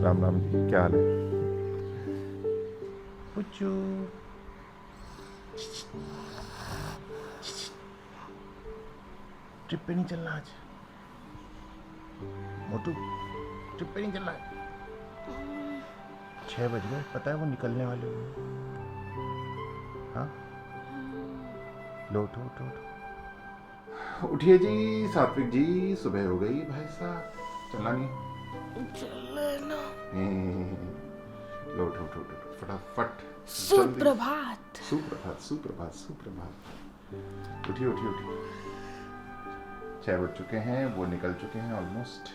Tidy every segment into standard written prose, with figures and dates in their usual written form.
राम राम जी, क्या हाल है? पुच्चू ट्रिप पे नहीं चलना आज? मोटू ट्रिप पे नहीं चलना है? 6 बज गए, पता है वो निकलने वाले हुए। हाँ लो उठो उठो उठो, उठिए जी सात्विक जी, सुबह हो गई भाई साहब, चलना नहीं? लो उठो उठो उठो फटाफट। सुप्रभात सुप्रभात सुप्रभात सुप्रभात। उठिए उठिए उठिए, 6 बज चुके हैं, वो निकल चुके हैं ऑलमोस्ट।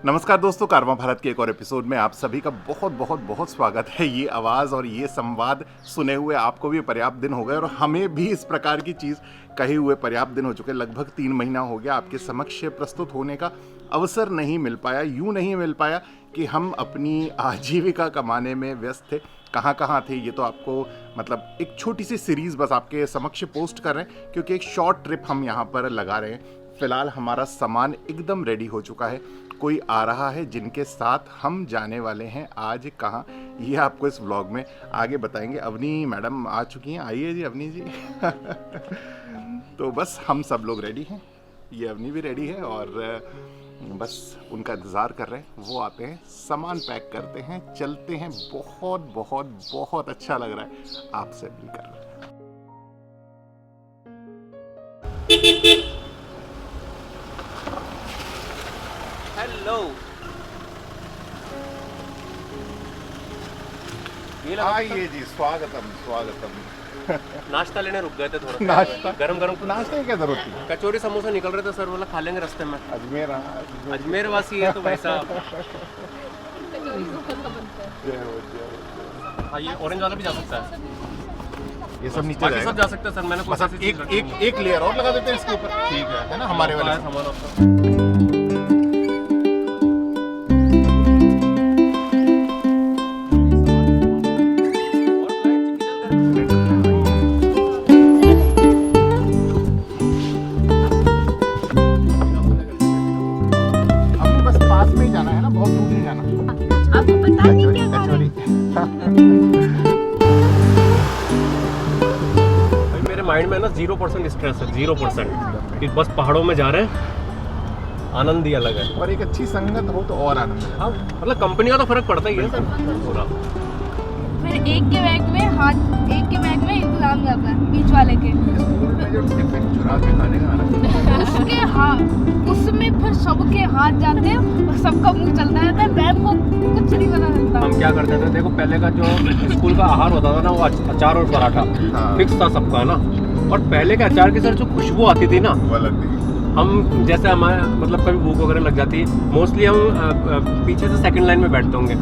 नमस्कार दोस्तों, कारवां भारत के एक और एपिसोड में आप सभी का बहुत बहुत बहुत स्वागत है। ये आवाज़ और ये संवाद सुने हुए आपको भी पर्याप्त दिन हो गए और हमें भी इस प्रकार की चीज़ कहे हुए पर्याप्त दिन हो चुके। लगभग 3 महीना हो गया आपके समक्ष प्रस्तुत होने का अवसर नहीं मिल पाया। यूँ नहीं मिल पाया कि हम अपनी आजीविका कमाने में व्यस्त थे। कहाँ थे ये तो आपको मतलब एक छोटी सी सीरीज़ बस आपके समक्ष पोस्ट कर रहे हैं, क्योंकि एक शॉर्ट ट्रिप हम यहाँ पर लगा रहे हैं। फ़िलहाल हमारा सामान एकदम रेडी हो चुका है, कोई आ रहा है जिनके साथ हम जाने वाले हैं। आज कहाँ ये आपको इस व्लॉग में आगे बताएंगे। अवनी मैडम आ चुकी हैं, आइए जी अवनी जी। तो बस हम सब लोग रेडी हैं, ये अवनी भी रेडी है और बस उनका इंतज़ार कर रहे हैं। वो आते हैं, सामान पैक करते हैं, चलते हैं। बहुत बहुत बहुत अच्छा लग रहा है आपसे मिलकर। हेलो, आइए जी, स्वागतम स्वागतम। नाश्ता लेने रुक गए थे थोड़ा। नाश्ता गरम गरम नाश्ते की क्या जरूरत थी? कचौरी समोसा निकल रहे थे सर, बोला खा लेंगे रास्ते में। अजमेर अजमेर वासी है तो भाई साहब। हाँ, ये ऑरेंज वाला भी जा सकता है, ये सब नीचे बाकी जाएगा। सब जा सकते हैं सर। मैंने बस अब एक लेयर और लगा देते हैं इसके ऊपर, ठीक है ना? हमारे वाले सामान आपका। हमको बस पास में ही जाना है ना, बहुत दूर नहीं जाना। आपको पता नहीं क्या कचौरी भाई मेरे माइंड में ना 0% स्ट्रेस है, 0% कि बस पहाड़ों में जा रहे हैं, आनंद ही अलग है। और एक अच्छी संगत हो तो और आनंद है। हाँ, मतलब कंपनी का तो फर्क पड़ता ही है सर पूरा। फिर एक के बैग में इंतजाम जाता है बीच वाले के। स्कूल में जो टिफिन चुरा के खाने का आनंद, उसके हाथ, उसमें फिर सबके हाथ जाते हैं और सबका मुंह चलता रहता है। मैम को कुछ नहीं पता चलता। हम क्या करते थे, देखो पहले का जो स्कूल का आहार होता था ना, वो अचार और पराठा हाँ। फिक्स था सबका ना। और पहले के अचार की सर जो खुशबू आती थी ना, वो अलग थी। हम जैसे हमारे मतलब कभी भूख वगैरह लग जाती, मोस्टली हम पीछे से सेकंड लाइन में बैठते होंगे,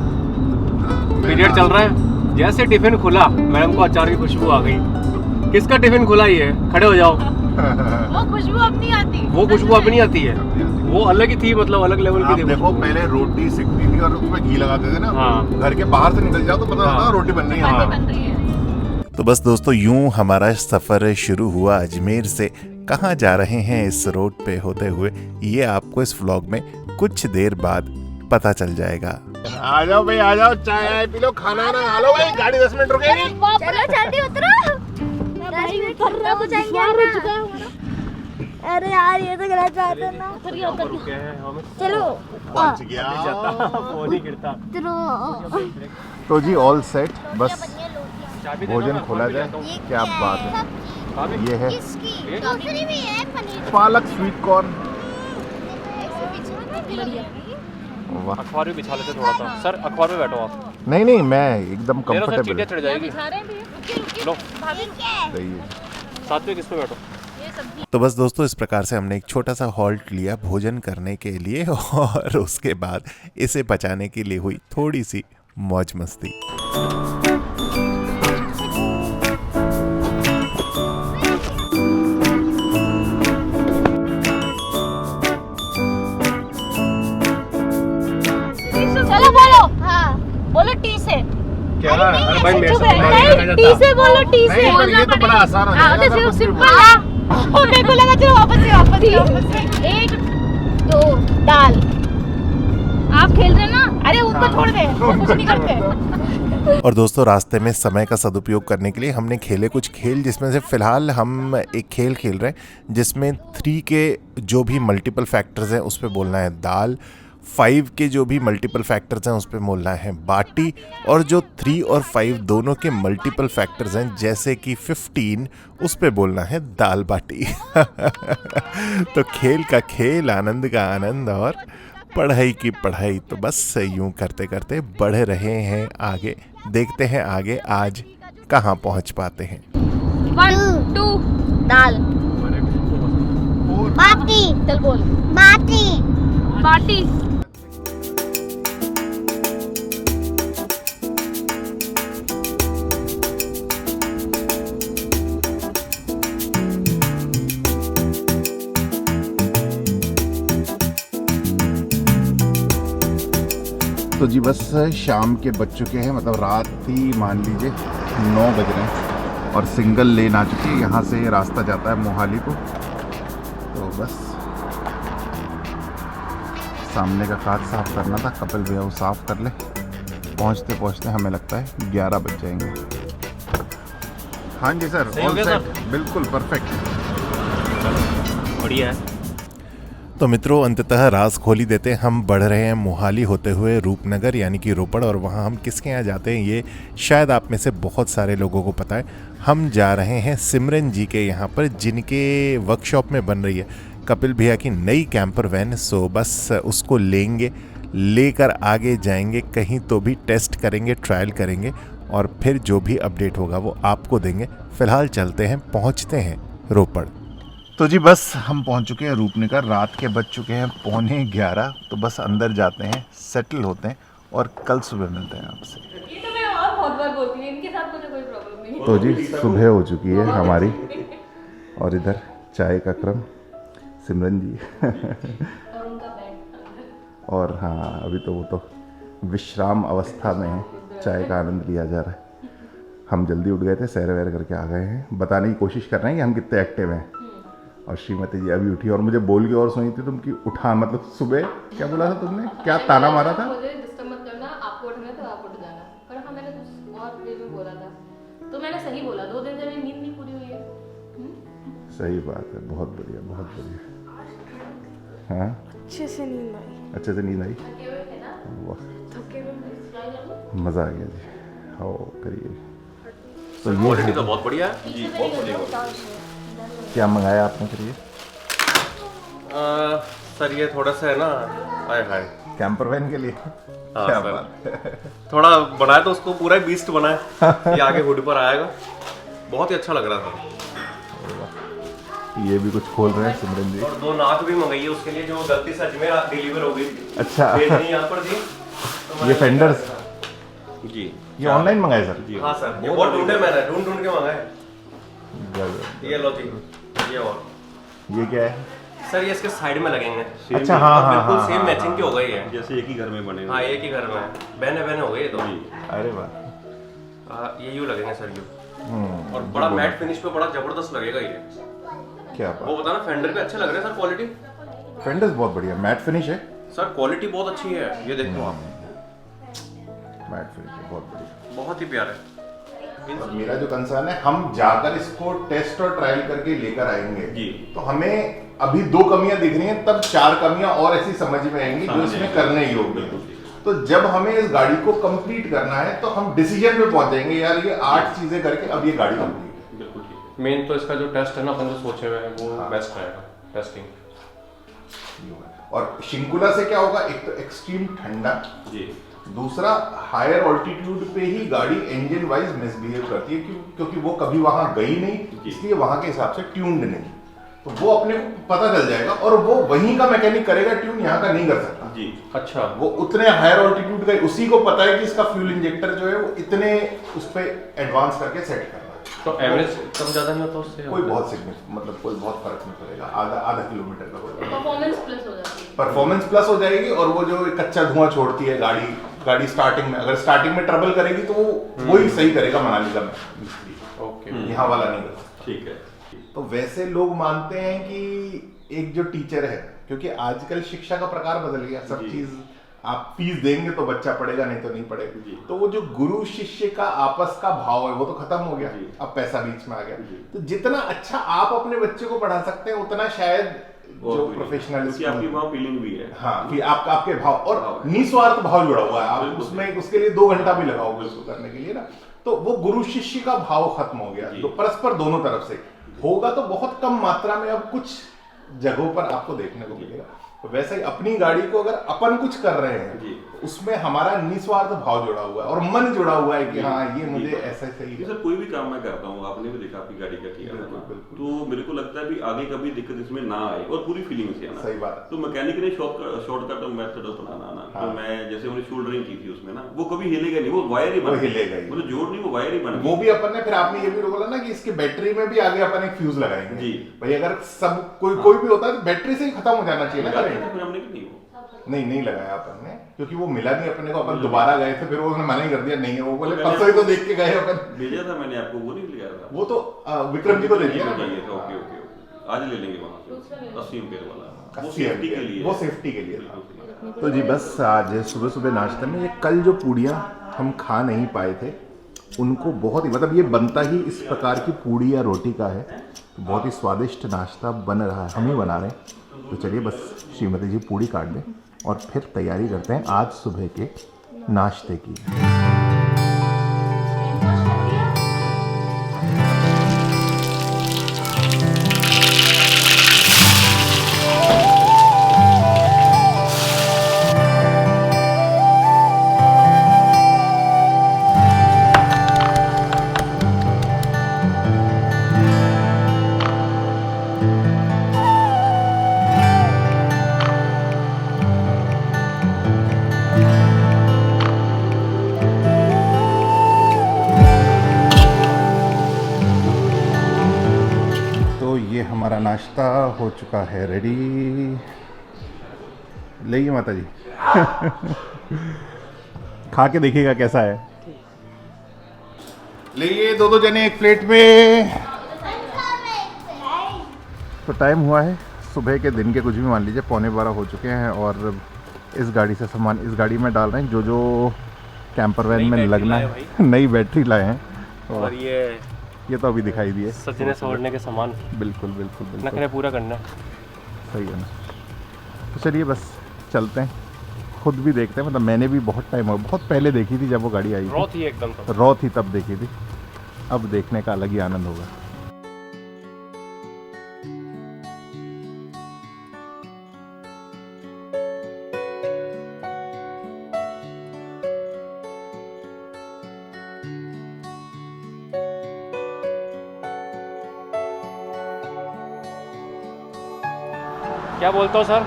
पीरियड चल रहा है, जैसे टिफिन खुला मैडम को अचार की खुशबू आ गई। किसका टिफिन खुला ही है, खड़े हो जाओ। वो खुशबू अब नहीं आती। वो खुशबू अब नहीं आती है, वो अलग ही थी, मतलब अलग लेवल की आप थी। देखो पहले रोटी सिकती थी और उसमें घी लगाते थे ना। हाँ। घर के बाहर से निकल जाओ तो पता हाँ। चलता रोटी बन रही है। हाँ। बन रही है। तो बस दोस्तों, यूं हमारा सफ़र शुरू हुआ अजमेर से। कहाँ जा रहे हैं इस रोड पे होते हुए, ये आपको इस व्लॉग में कुछ देर बाद पता चल जाएगा। आ जाओ भाई, आ जाओ, चाय पी लो, खाना ना खा लो भाई। गाड़ी 10 मिनट रुकेगी। चलो जल्दी उतरो। 10 मिनट करना कुछ आएंगे। अरे यार ये तो गलत बात है ना। रुके हैं हम। चलो पहुंच गया। फोन ही गिरता। उतरो। तो जी ऑल सेट, बस चाबी दे दो भोजन ना, खोला फोन भी जाए। देता हूँ। क्या बात है। चाबी? ये है इसकी दूसरी भी है पनीर। पालक स्वीट कॉर्न। वाह, अखबार भी बिछा लेते थोड़ा सा सर। अखबार पे बैठो आप। नहीं मैं एकदम ले लो सर, कंफर्टेबल। चीटियाँ चढ़ जाएगी। लो सही है। साथ में किस पे बैठो। तो बस दोस्तों, इस प्रकार से हमने एक छोटा सा हॉल्ट लिया भोजन करने के लिए और उसके बाद इसे बचाने के लिए हुई थोड़ी सी मौज मस्ती। बोलो टी से। क्या? नहीं, अरे भाई ऐसे मेरे चुप से रहे। तुम्हारी नहीं, जगह टी था। से बोलो, टी से। नहीं, पर ये तो बड़ा आसान हो हाँ, जाएगा। तो सब सिंपल कुछ है। और मेरे को लगा चलो वापस से। 1 2 दाल। आप खेल रहे ना, अरे उनको छोड़ दे, वो कुछ नहीं करते। और दोस्तों रास्ते में समय का सदुपयोग करने के लिए हमने खेले कुछ खेल, जिसमें से फ़िलहाल हम एक खेल खेल रहे हैं जिसमें 3 के जो भी मल्टीपल फैक्टर्स हैं उस पे बोलना है दाल, 5 के जो भी मल्टीपल फैक्टर्स हैं उस पे बोलना है बाटी, और जो 3 और 5 दोनों के मल्टीपल फैक्टर्स हैं जैसे कि 15 उस पे बोलना है दाल बाटी। तो खेल का खेल, आनंद का आनंद और पढ़ाई की पढ़ाई, तो बस यूं करते करते बढ़ रहे हैं आगे। देखते हैं आगे आज कहाँ पहुँच पाते हैं। 1 2 दाल। बाटी। चल बोल। बाटी। बाटी। तो जी बस शाम के बज चुके हैं, मतलब रात ही मान लीजिए 9 बज रहे हैं और सिंगल लेन आ चुकी है। यहाँ से रास्ता जाता है मोहाली को। तो बस सामने का कांच साफ़ करना था, कपिल भैया वो साफ़ कर ले। पहुँचते पहुँचते हमें लगता है 11 बज जाएंगे। हाँ जी सर, सही हो ऑल गया सेट, बिल्कुल परफेक्ट। बढ़िया है। तो मित्रों अंततः राज खोली देते हम बढ़ रहे हैं मोहाली होते हुए रूपनगर यानी कि रोपड़, और वहाँ हम किसके यहाँ जाते हैं ये शायद आप में से बहुत सारे लोगों को पता है। हम जा रहे हैं सिमरन जी के यहाँ पर, जिनके वर्कशॉप में बन रही है कपिल भैया की नई कैंपर वैन। सो बस उसको लेंगे, लेकर आगे जाएंगे कहीं तो भी टेस्ट करेंगे, ट्रायल करेंगे और फिर जो भी अपडेट होगा वो आपको देंगे। फिलहाल चलते हैं, पहुँचते हैं रोपड़। तो जी बस हम पहुंच चुके हैं रूपनगर। रात के बज चुके हैं 11:15। तो बस अंदर जाते हैं, सेटल होते हैं और कल सुबह मिलते हैं आपसे। ये तो मैं और बहुत बार बोलती हूँ, इनके साथ मुझे कोई प्रॉब्लम नहीं है। तो जी सुबह हो चुकी है हमारी और इधर चाय का क्रम, सिमरन जी और उनका बैग। और हाँ अभी तो वो तो विश्राम अवस्था में है, चाय का आनंद लिया जा रहा है। हम जल्दी उठ गए थे, सैर वैर करके आ गए हैं, बताने की कोशिश कर रहे हैं कि हम कितने एक्टिव हैं। और श्रीमती जी अभी उठी और मुझे बोल के और सोई थी तुम कि उठा, मतलब सुबह क्या बोला था तुमने, क्या ताना मारा था? मुझे डिस्टर्ब मत करना, आपको उठना है तो आप उठ जाना। पर हाँ मैंने कुछ और वे में बोला था, तो मैंने सही बोला। 2 दिन से मेरी नींद नहीं पूरी हुई है। सही बात है, बहुत बढ़िया बहुत बढ़िया। हाँ अच्छे से नींद आई। अच्छे से नींद आई, थके हुए थे ना, वाह थके हुए। मज़ा आ गया जी। हाँ करिए। तो ये क्वालिटी तो बहुत बढ़िया है जी, बहुत बढ़िया। क्या मंगाया आपने फिर ये? सर ये थोड़ा सा है ना, हाय हाय कैंपर वैन के लिए? हाँ, क्या सर। बात है। थोड़ा बनाया तो उसको पूरा ही बीस्ट बनाया। ये आगे हुड पर आएगा, बहुत ही अच्छा लग रहा था। ये भी कुछ खोल रहे हैं सिमरन जी। और 2 नाक भी मंगाई है उसके लिए, जो गलती से अजमेर डिलीवर हो गई। अच्छा भेज नहीं यहाँ पर दी तो ये मैंने- फेंडर्स जी ये ऑनलाइन मंगाए सर? जी हाँ सर, ये बहुत ढूंढे मैंने, ढूंढ ढूंढ के मंगाए। गजब। ये लो जी, ये और ये क्या है? सर ये इसके साइड में लगेंगे। अच्छा हाँ हाँ बिल्कुल हाँ सेम हाँ, मैचिंग हाँ, की हो गई है। जैसे एक ही घर में बने हाँ एक ही घर में है, बहने बहने हो गई ये तो। अरे वाह। ये यूँ लगेंगे सर यूँ, और बड़ा मैट फिनिश पे बड़ा जबरदस्त लगेगा ये। क्या वो बात। बताना फेंडर पे अच्छे लग रहे हैं सर, क्वालिटी। फेंडर्स बहुत बढ़िया, मैट फिनिश है। सर क्वालिटी बहुत अच्छी है, ये देखो आप, मैट फिनिश है, बहुत बढ़िया। बहुत ही प्यारा है। और मेरा जो कंसर्न है, हम जाकर इसको टेस्ट और ट्रायल करके लेकर आएंगे जी। तो हमें अभी 2 कमियां दिख रही हैं, तब 4 कमियां और ऐसी समझ में आएंगी जो इसमें करने योग्य है। तो जब हमें इस गाड़ी को कंप्लीट करना है तो हम डिसीजन पे पहुंच जाएंगे, यार ये 8 चीजें करके अब ये गाड़ी कंप्लीट है। बिल्कुल ठीक है। मेन तो इसका जो टेस्ट है ना, अपन जो सोचे हुए हैं वो बेस्ट रहेगा टेस्टिंग। और शिंकुला से क्या होगा, एक तो एक्सट्रीम ठंडा, जी दूसरा हायर ऑल्टीट्यूड पे ही गाड़ी इंजन वाइज मिसबिहेव करती है, क्योंकि वो कभी वहां गई नहीं, इसलिए वहां के हिसाब से ट्यून्ड नहीं। तो वो अपने को पता चल जाएगा और वो वहीं का मैकेनिक करेगा, ट्यून यहाँ का नहीं कर सकता जी। अच्छा, वो उतने हायर ऑल्टीट्यूड का, उसी को पता है कि इसका फ्यूल इंजेक्टर जो है वो इतने उस पर एडवांस करके सेट करना है। तो एवरेज कम ज़्यादा नहीं होता उससे? कोई बहुत सिग्निफिकेंट मतलब कोई बहुत फर्क नहीं पड़ेगा, आधा किलोमीटर का होगा। परफॉर्मेंस प्लस हो जाती है। परफॉर्मेंस प्लस हो जाएगी, और वो जो कच्चा धुआं छोड़ती है गाड़ी स्टार्टिंग में, अगर स्टार्टिंग में ट्रबल करेगी तो वो वही सही करेगा मनाली का मिस्त्री, ओके, यहाँ वाला नहीं कर सकता। ठीक है। तो वैसे लोग मानते हैं कि एक जो टीचर है, क्योंकि आजकल शिक्षा का प्रकार बदल गया, सब चीज आप फीस देंगे तो बच्चा पढ़ेगा, नहीं तो नहीं पढ़ेगा। तो वो जो गुरु शिष्य का आपस का भाव है वो तो खत्म हो गया, अब पैसा बीच में आ गया। तो जितना अच्छा आप अपने बच्चे को पढ़ा सकते हैं उतना शायद जो प्रोफेशनल आपकी वहाँ फीलिंग भी है। हाँ, कि आपके भाव और निस्वार्थ भाव जुड़ा हुआ है, आप उसमें उसके लिए 2 घंटा भी लगाओगे उसको करने के लिए ना, तो वो गुरु शिष्य का भाव खत्म हो गया। तो परस्पर दोनों तरफ से होगा, तो बहुत कम मात्रा में अब कुछ जगहों पर आपको देखने को मिलेगा। तो वैसे ही अपनी गाड़ी को अगर अपन कुछ कर रहे हैं उसमें हमारा निस्वार्थ भाव जुड़ा हुआ है और मन जुड़ा हुआ है कि हाँ ये मुझे ऐसा सही है। सर कोई भी काम मैं करता हूँ, आपने भी देखा आपकी गाड़ी का किया है, तो मेरे को लगता है भी आगे कभी दिक्कत इसमें ना आए और पूरी फीलिंग से आना। सही बात। तो मैकेनिक ने शॉर्टकट मेथड अपनाना ना, तो मैं जैसे उन्हें शोल्डरिंग की थी उसमें ना, वो कभी हिलेगा नहीं, वो वायर ही बन हिलेगा, मतलब जोड़ नहीं, वो वायर ही बन। वो भी अपन ने फिर आपने ये भी बोला ना कि इसकी बैटरी में भी आगे अपन एक फ्यूज लगाएंगे जी भाई, अगर सब कोई भी होता है तो बैटरी से ही खत्म हो जाना चाहिए ना। हमने कि नहीं लगाया अपन ने, क्योंकि वो मिला नहीं अपने को, अपन दोबारा गए थे, फिर वो उन्होंने मना ही कर दिया, नहीं है वो, बोले परसों ही तो देख के गए अपन। भेजा था मैंने आपको, वो नहीं लिया था, वो तो विक्रम जी को दे दिया। ओके आज ले लेंगे वहाँ से 80 एम्पीयर वाला, वो 80 सेफ्टी के लिए, वो सेफ्टी के लिए था। तो जी बस आज सुबह सुबह नाश्ते में ये कल जो पूड़ियाँ हम खा नहीं पाए थे उनको बहुत ही, मतलब ये बनता ही इस प्रकार की पूड़ी या रोटी का है, तो बहुत ही स्वादिष्ट नाश्ता बन रहा है, हम ही बना रहे हैं। तो चलिए बस श्रीमती जी पूड़ी काट दें और फिर तैयारी करते हैं आज सुबह के नाश्ते की। हमारा नाश्ता हो चुका है रेडी, लेइए माता जी खा के देखिएगा कैसा है। लेइए दो जने एक प्लेट में। तो टाइम हुआ है सुबह के, दिन के कुछ भी मान लीजिए 11:15 हो चुके हैं, और इस गाड़ी से सामान इस गाड़ी में डाल रहे हैं जो कैंपर वैन में लगना है। नई बैटरी लाए हैं, और ये तो अभी दिखाई दिए सचने से ओढ़ने के सामान। बिल्कुल बिल्कुल बिल्कुल नखरे पूरा करना है। सही है ना। तो चलिए बस चलते हैं, खुद भी देखते हैं। मतलब मैंने भी बहुत टाइम हो, बहुत पहले देखी थी जब वो गाड़ी आई रॉ थी एकदम, रॉ थी तब देखी थी, अब देखने का अलग ही आनंद होगा। क्या बोलता हूँ सर?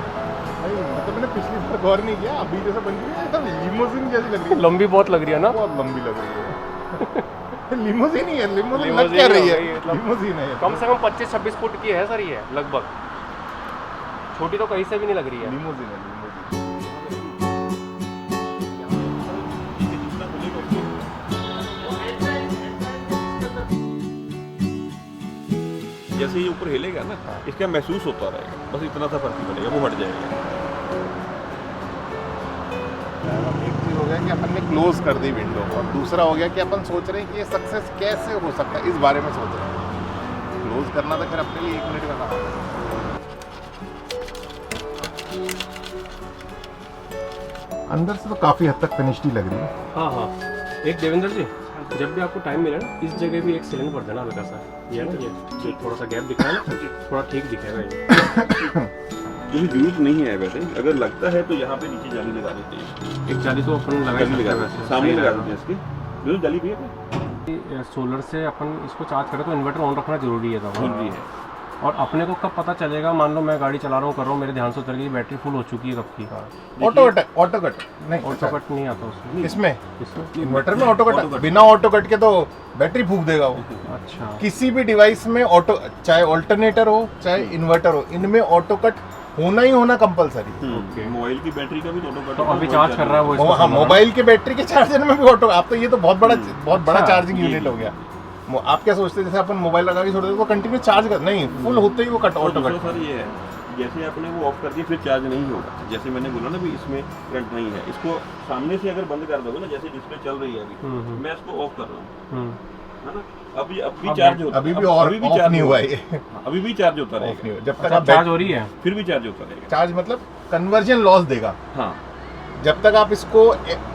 मतलब मैंने पिछली बार गौर नहीं किया, अभी जैसा बन गई है, लिमोजिन जैसी लग रही है। लंबी बहुत लग रही है ना, बहुत लंबी लग रही है। लिमोजिन ही है, लिमोजिन लग क्या रही है, लिमोजिन है। कम से कम 25-26 फुट की है सर ये लगभग, छोटी तो कहीं से भी नहीं लग रही है। लिमोजिन है, लिमोजिन। जैसे ये ऊपर हिलेगा ना, इसका महसूस होता रहेगा, बस इतना सा फर्क ही पड़ेगा, वो हट जाएगा। एक चीज़ हो गया कि अपन ने क्लोज कर दी विंडो, और दूसरा हो गया कि अपन सोच रहे हैं कि ये सक्सेस कैसे हो सकता है, इस बारे में सोच रहे हैं। क्लोज करना तो फिर अपने लिए 1 मिनट का काम है। अंदर से तो काफ़ी हद तक फिनिश्ड ही लग रही है। हाँ, एक देवेंद्र जी, जब भी आपको टाइम मिले ना, इस जगह भी एक सिलेंडर भर देना हल्का सा, ये ना ये थोड़ा सा गैप दिखा है ना, थोड़ा ठीक दिखेगा ये। मुझे जरूरत नहीं है वैसे, अगर लगता है तो यहाँ पे नीचे जाली लगा देते हैं। एक जाली तो अपन लगा वैसे सामने लगा देते हैं इसके, जरूर जाली भी है। सोलर से अपन इसको चार्ज करें तो इन्वर्टर ऑन रखना जरूरी है, जरूरी है। और अपने को कब पता चलेगा, मान लो मैं गाड़ी चला रहा हूँ, कर रहा हूँ, मेरे ध्यान से उतर गई बैटरी फुल हो चुकी है कब की? ऑटो कट नहीं, ऑटो कट नहीं आता उसमें। इसमें इन्वर्टर में ऑटो कट, बिना ऑटो कट के तो बैटरी फूंक देगा वो। अच्छा, किसी भी डिवाइस में ऑटो, चाहे ऑल्टरनेटर हो चाहे इन्वर्टर हो, इनमें ऑटो कट होना ही होना कंपलसरी। मोबाइल की बैटरी का भी ऑटो कट तो अभी चार्ज कर रहा है वो इसको? हाँ, मोबाइल के बैटरी के चार्जर में भी ऑटो। आप तो ये तो बहुत बड़ा चार्जिंग यूनिट हो गया। आप क्या सोचते हैं जैसे अपन मोबाइल लगा के छोड़ देते तो कंटिन्यू चार्ज कर, नहीं, फुल होते ही वो ऑटो कट। सर ये है, जैसे आपने वो ऑफ कर दिया फिर चार्ज नहीं होगा। जैसे मैंने बोला ना भी इसमें करंट नहीं है, इसको सामने से अगर बंद कर दोगे ना, जैसे डिस्प्ले चल रही है अभी, मैं इसको ऑफ कर रहा हूँ, है ना, अभी चार्ज होता है, अभी भी ऑफ नहीं हुआ है, अभी भी चार्ज होता रहेगा जब तक चार्ज हो रही है, फिर भी चार्ज होता रहेगा। चार्ज मतलब कन्वर्जन लॉस देगा। हाँ, जब तक आप इसको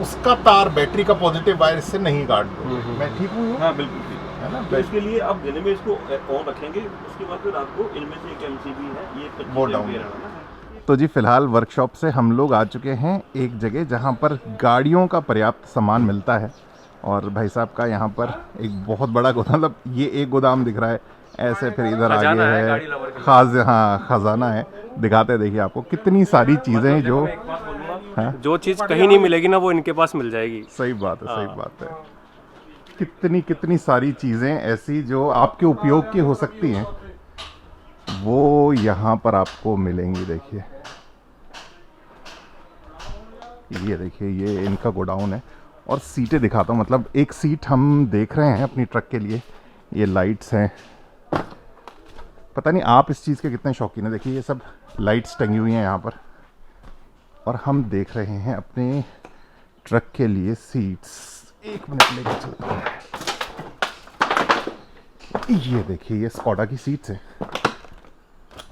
उसका तार बैटरी का पॉजिटिव वायर से नहीं काट दो। मैं ठीक हूँ? हाँ बिल्कुल ठीक है ना। तो इसके लिए आप दिन में इसको ऑन रखेंगे, उसके बाद फिर आपको इनमें से एक एमसीबी है, ये 25 एम्पीयर है ना। तो जी फिलहाल वर्कशॉप से हम लोग आ चुके हैं एक जगह जहाँ पर गाड़ियों का पर्याप्त सामान मिलता है। और भाई साहब का यहाँ पर एक बहुत बड़ा गोदाम, मतलब ये एक गोदाम दिख रहा है ऐसे, फिर इधर आगे है खजाना है। दिखाते देखिए आपको कितनी सारी चीज़ें जो जो चीज़ कहीं नहीं मिलेगी ना वो इनके पास मिल जाएगी। सही बात है, सही बात है। कितनी सारी चीज़ें ऐसी जो आपके उपयोग की हो सकती हैं वो यहाँ पर आपको मिलेंगी। देखिए ये देखिए, ये इनका गोडाउन है। और सीटें दिखाता हूँ, मतलब एक सीट हम देख रहे हैं अपनी ट्रक के लिए। ये लाइट्स हैं, पता नहीं आप इस चीज़ के कितने शौकीन हैं। देखिए ये सब लाइट्स टंगी हुई हैं यहाँ पर। और हम देख रहे हैं अपने ट्रक के लिए सीट्स। एक मिनट लेकर चलता हूँ। ये देखिए, ये स्कॉडा की सीट्स हैं।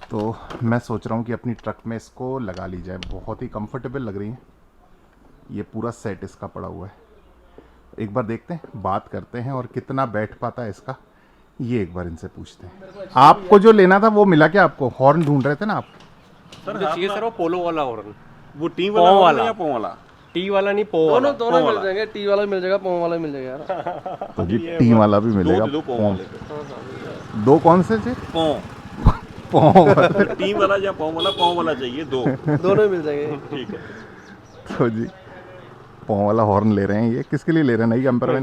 तो मैं सोच रहा हूँ कि अपनी ट्रक में इसको लगा ली जाए, बहुत ही कंफर्टेबल लग रही है। ये पूरा सेट इसका पड़ा हुआ है। एक बार देखते हैं, बात करते हैं और कितना बैठ पाता है इसका, ये एक बार इनसे पूछते हैं। आपको जो लेना था वो मिला क्या? आपको हॉर्न ढूंढ रहे थे ना आप? सर चाहिए सर वो पोलो वाला हॉर्न, वो टी वाला या पो वाला? टी वाला नहीं, पो वाला। दोनों मिल जाएंगे, टी वाला भी मिल जाएगा, पो वाला भी मिल जाएगा यार। तो जी टी वाला भी मिलेगा। दो कौन से थे? टी वाला या पो वाला चाहिए, दोनों मिल जाएंगे। ठीक है। तो जी पौ वाला हॉर्न ले रहे हैं। ये किसके लिए ले रहे हैं? नई कंपेयर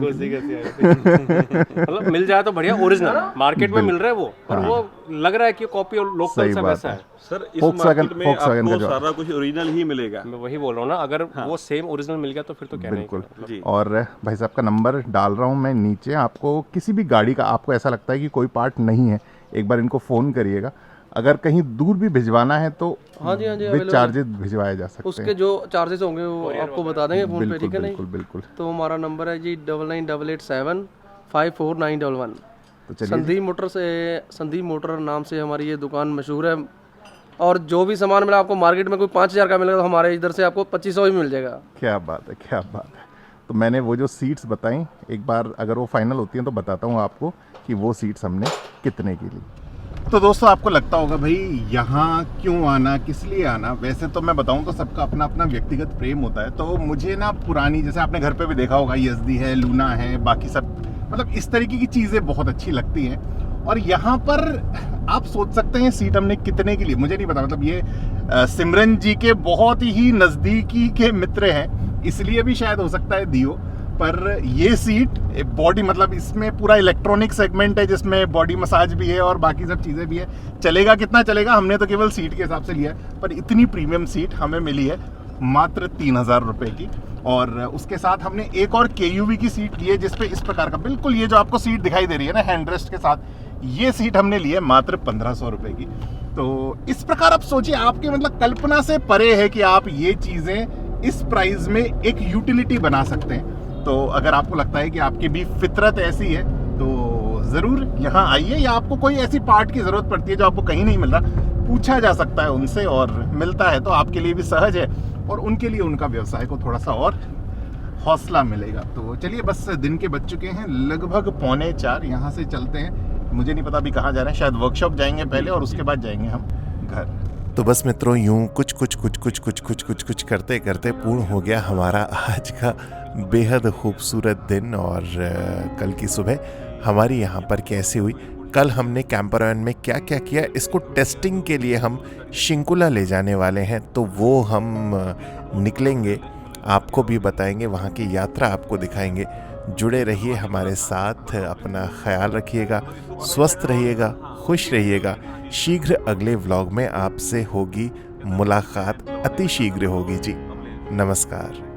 मतलब मिल जाए तो बढ़िया, ओरिजिनल मार्केट में मिल रहा है वो, और वो लग रहा है कि कॉपी और लोकल सा वैसा है। सर इस मार्केट में आपको सारा कुछ ओरिजिनल ही मिलेगा। मैं वही बोल रहा हूँ ना, अगर वो सेम ओरिजिनल मिल गया तो फिर तो क्या बिल्कुल। और भाई साहब का नंबर डाल रहा हूँ मैं नीचे। आपको किसी भी गाड़ी का आपको ऐसा लगता है कि कोई पार्ट नहीं है, एक बार इनको फ़ोन करिएगा। अगर कहीं दूर भी भिजवाना है तो विद चार्जेस भिजवाया जा सकते हैं। उसके जो चार्जेस होंगे वो आपको बता देंगे फोन पे, ठीक है? बिल्कुल बिल्कुल। तो हमारा नंबर है जी 9988754911। तो चलिए, संदीप मोटर नाम से हमारी ये दुकान मशहूर है। और जो भी सामान मिला आपको मार्केट में कोई 5000 का मिलेगा तो हमारे इधर से आपको 2500 ही मिल जाएगा। क्या बात है, क्या बात है। तो मैंने वो जो सीट्स बताई, एक बार अगर वो फाइनल होती हैं तो बताता हूँ आपको कि वो सीट्स हमने कितने की ली। तो दोस्तों आपको लगता होगा भाई यहाँ क्यों आना, किस लिए आना। वैसे तो मैं बताऊं तो सबका अपना अपना व्यक्तिगत प्रेम होता है। तो मुझे ना पुरानी, जैसे आपने घर पे भी देखा होगा, यज़दी है, लूना है, बाकी सब, मतलब इस तरीके की चीज़ें बहुत अच्छी लगती हैं। और यहाँ पर आप सोच सकते हैं सीट हमने कितने की ली, मुझे नहीं पता। मतलब ये सिमरन जी के बहुत ही नज़दीकी के मित्र हैं, इसलिए भी शायद हो सकता है दियो। पर ये सीट बॉडी, मतलब इसमें पूरा इलेक्ट्रॉनिक सेगमेंट है जिसमें बॉडी मसाज भी है और बाकी सब चीज़ें भी है। चलेगा कितना चलेगा, हमने तो केवल सीट के हिसाब से लिया है। पर इतनी प्रीमियम सीट हमें मिली है मात्र 3000 रुपये की। और उसके साथ हमने एक और KUV की सीट ली है जिसपे इस प्रकार का, बिल्कुल ये जो आपको सीट दिखाई दे रही है ना हैंड रेस्ट के साथ, ये सीट हमने ली है मात्र 1500 रुपये की। तो इस प्रकार आप सोचिए, आपके मतलब कल्पना से परे है कि आप ये चीज़ें इस प्राइस में एक यूटिलिटी बना सकते हैं। तो अगर आपको लगता है कि आपकी भी फितरत ऐसी है तो ज़रूर यहाँ आइए, या आपको कोई ऐसी पार्ट की ज़रूरत पड़ती है जो आपको कहीं नहीं मिल रहा, पूछा जा सकता है उनसे और मिलता है तो आपके लिए भी सहज है और उनके लिए उनका व्यवसाय को थोड़ा सा और हौसला मिलेगा। तो चलिए, बस दिन के बज चुके हैं लगभग 3:45। यहाँ से चलते हैं, मुझे नहीं पता अभी कहाँ जा रहे हैं, शायद वर्कशॉप जाएंगे पहले और उसके बाद जाएंगे हम घर। तो बस मित्रों, यूं कुछ करते करते पूर्ण हो गया हमारा आज का बेहद खूबसूरत दिन। और कल की सुबह हमारी यहाँ पर कैसी हुई, कल हमने कैंपर वैन में क्या क्या किया, इसको टेस्टिंग के लिए हम शिंकुला ले जाने वाले हैं, तो वो हम निकलेंगे, आपको भी बताएंगे, वहाँ की यात्रा आपको दिखाएंगे। जुड़े रहिए हमारे साथ, अपना ख्याल रखिएगा, स्वस्थ रहिएगा, खुश रहिएगा। शीघ्र अगले व्लॉग में आपसे होगी मुलाकात, अति शीघ्र होगी जी। नमस्कार।